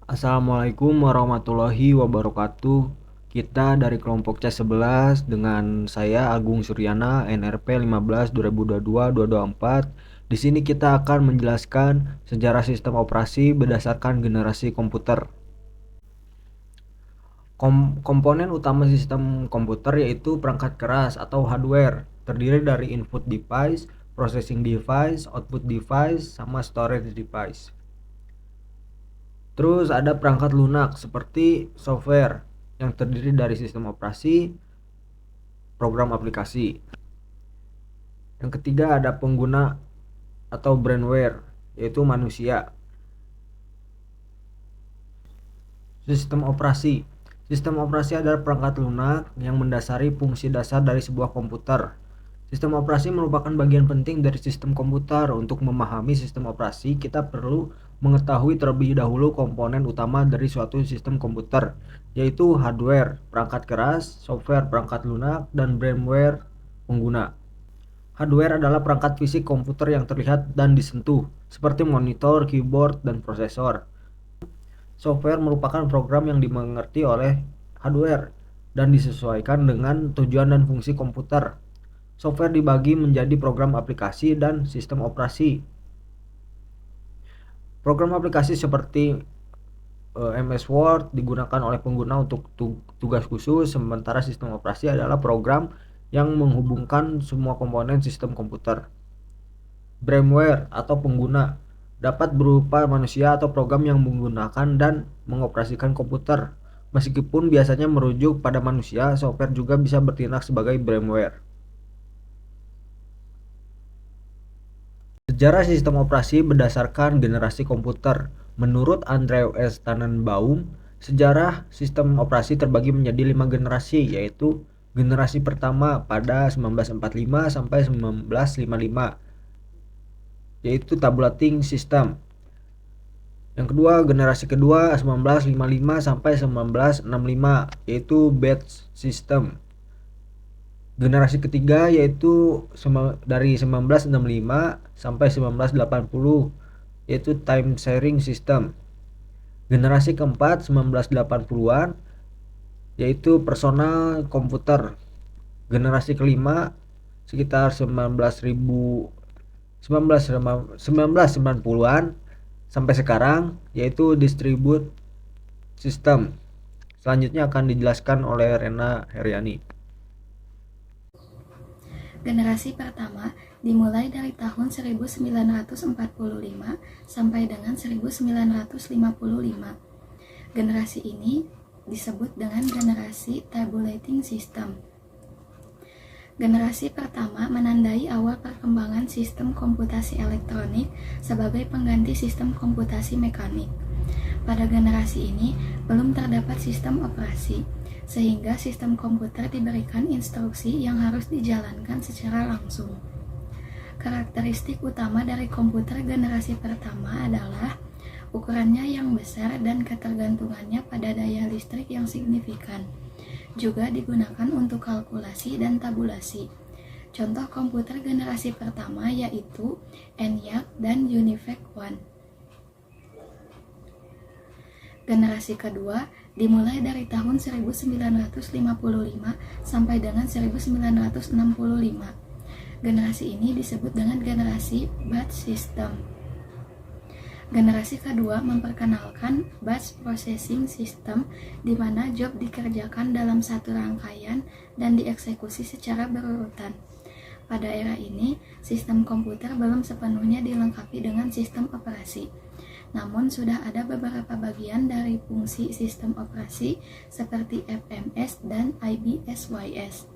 Assalamualaikum warahmatullahi wabarakatuh. Kita dari kelompok C11 dengan saya Agung Suryana NRP 15 2022 224. Di sini kita akan menjelaskan sejarah sistem operasi berdasarkan generasi komputer. Komponen utama sistem komputer yaitu perangkat keras atau hardware, terdiri dari input device, processing device, output device, sama storage device. Terus ada perangkat lunak seperti software yang terdiri dari sistem operasi, program aplikasi. Yang ketiga ada pengguna atau brainware, yaitu manusia. Sistem operasi. Sistem operasi adalah perangkat lunak yang mendasari fungsi dasar dari sebuah komputer. Sistem operasi merupakan bagian penting dari sistem komputer. Untuk memahami sistem operasi, kita perlu mengetahui terlebih dahulu komponen utama dari suatu sistem komputer, yaitu hardware, perangkat keras, software, perangkat lunak, dan brainware, pengguna. Hardware adalah perangkat fisik komputer yang terlihat dan disentuh, seperti monitor, keyboard, dan prosesor. Software merupakan program yang dimengerti oleh hardware dan disesuaikan dengan tujuan dan fungsi komputer. Software dibagi menjadi program aplikasi dan sistem operasi. Program aplikasi seperti MS Word digunakan oleh pengguna untuk tugas khusus, sementara sistem operasi adalah program yang menghubungkan semua komponen sistem komputer. Brainware atau pengguna dapat berupa manusia atau program yang menggunakan dan mengoperasikan komputer. Meskipun biasanya merujuk pada manusia, software juga bisa bertindak sebagai brainware. Sejarah sistem operasi berdasarkan generasi komputer. Menurut Andrew S. Tannenbaum, sejarah sistem operasi terbagi menjadi 5 generasi, yaitu generasi pertama pada 1945 sampai 1955, yaitu tabulating system. Yang kedua, generasi kedua 1955 sampai 1965, yaitu batch system. Generasi ketiga yaitu dari 1965 sampai 1980, yaitu time sharing system. Generasi keempat 1980-an, yaitu personal komputer. Generasi kelima sekitar 1990-an sampai sekarang, yaitu distribute system. Selanjutnya akan dijelaskan oleh Rena Heriani. Generasi pertama dimulai dari tahun 1945 sampai dengan 1955. Generasi ini disebut dengan generasi tabulating system. Generasi pertama menandai awal perkembangan sistem komputasi elektronik sebagai pengganti sistem komputasi mekanik. Pada generasi ini belum terdapat sistem operasi, sehingga sistem komputer diberikan instruksi yang harus dijalankan secara langsung. Karakteristik utama dari komputer generasi pertama adalah ukurannya yang besar dan ketergantungannya pada daya listrik yang signifikan. Juga digunakan untuk kalkulasi dan tabulasi. Contoh komputer generasi pertama yaitu ENIAC dan UNIVAC 1. Generasi kedua dimulai dari tahun 1955 sampai dengan 1965. Generasi ini disebut dengan generasi batch system. Generasi kedua memperkenalkan batch processing system, di mana job dikerjakan dalam satu rangkaian dan dieksekusi secara berurutan. Pada era ini, sistem komputer belum sepenuhnya dilengkapi dengan sistem operasi. Namun sudah ada beberapa bagian dari fungsi sistem operasi seperti FMS dan IBSYS.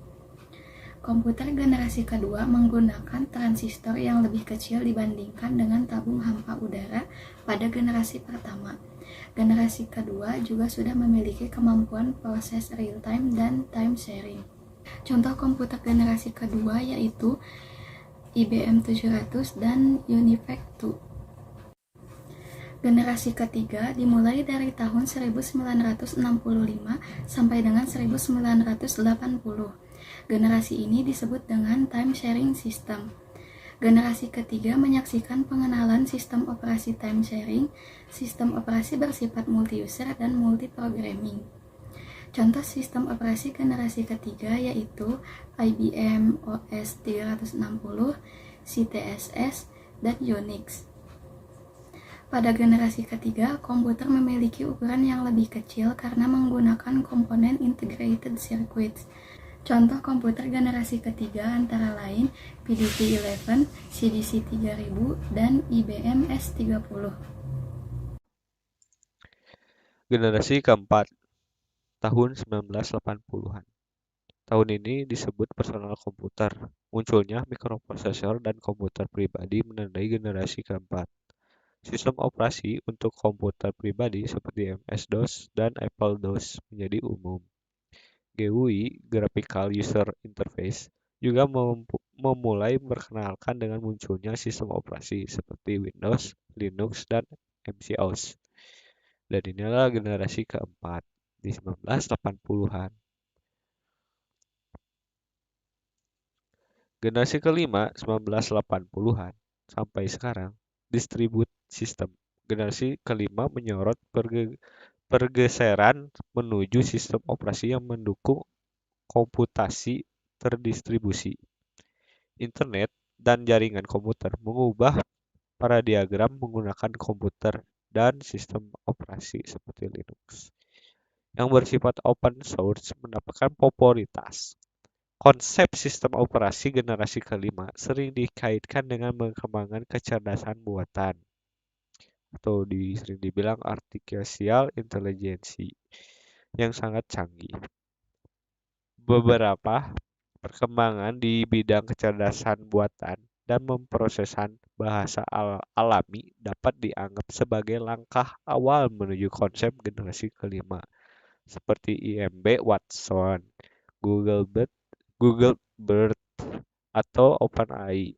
Komputer generasi kedua menggunakan transistor yang lebih kecil dibandingkan dengan tabung hampa udara pada generasi pertama. Generasi kedua juga sudah memiliki kemampuan proses real-time dan time sharing. Contoh komputer generasi kedua yaitu IBM 700 dan UNIVAC 2. Generasi ketiga dimulai dari tahun 1965 sampai dengan 1980. Generasi ini disebut dengan time sharing system. Generasi ketiga menyaksikan pengenalan sistem operasi time sharing, sistem operasi bersifat multi-user dan multi-programming. Contoh sistem operasi generasi ketiga yaitu IBM OS 360, CTSS, dan Unix. Pada generasi ketiga, komputer memiliki ukuran yang lebih kecil karena menggunakan komponen integrated circuits. Contoh komputer generasi ketiga antara lain PDP-11, CDC-3000, dan IBM S30. Generasi keempat, tahun 1980-an. Tahun ini disebut personal komputer. Munculnya mikroprosesor dan komputer pribadi menandai generasi keempat. Sistem operasi untuk komputer pribadi seperti MS-DOS dan Apple DOS menjadi umum. GUI (Graphical User Interface) juga memulai memperkenalkan dengan munculnya sistem operasi seperti Windows, Linux, dan MC-OS. Dan inilah generasi keempat di 1980-an. Generasi kelima 1980-an sampai sekarang, distribute system. Generasi kelima menyorot pergeseran menuju sistem operasi yang mendukung komputasi terdistribusi. Internet dan jaringan komputer mengubah paradigma menggunakan komputer dan sistem operasi seperti Linux yang bersifat open source mendapatkan popularitas. Konsep sistem operasi generasi kelima sering dikaitkan dengan pengembangan kecerdasan buatan atau sering dibilang artificial intelligence yang sangat canggih. Beberapa perkembangan di bidang kecerdasan buatan dan pemrosesan bahasa alami dapat dianggap sebagai langkah awal menuju konsep generasi kelima, seperti IMB Watson, Google Bard, atau OpenAI.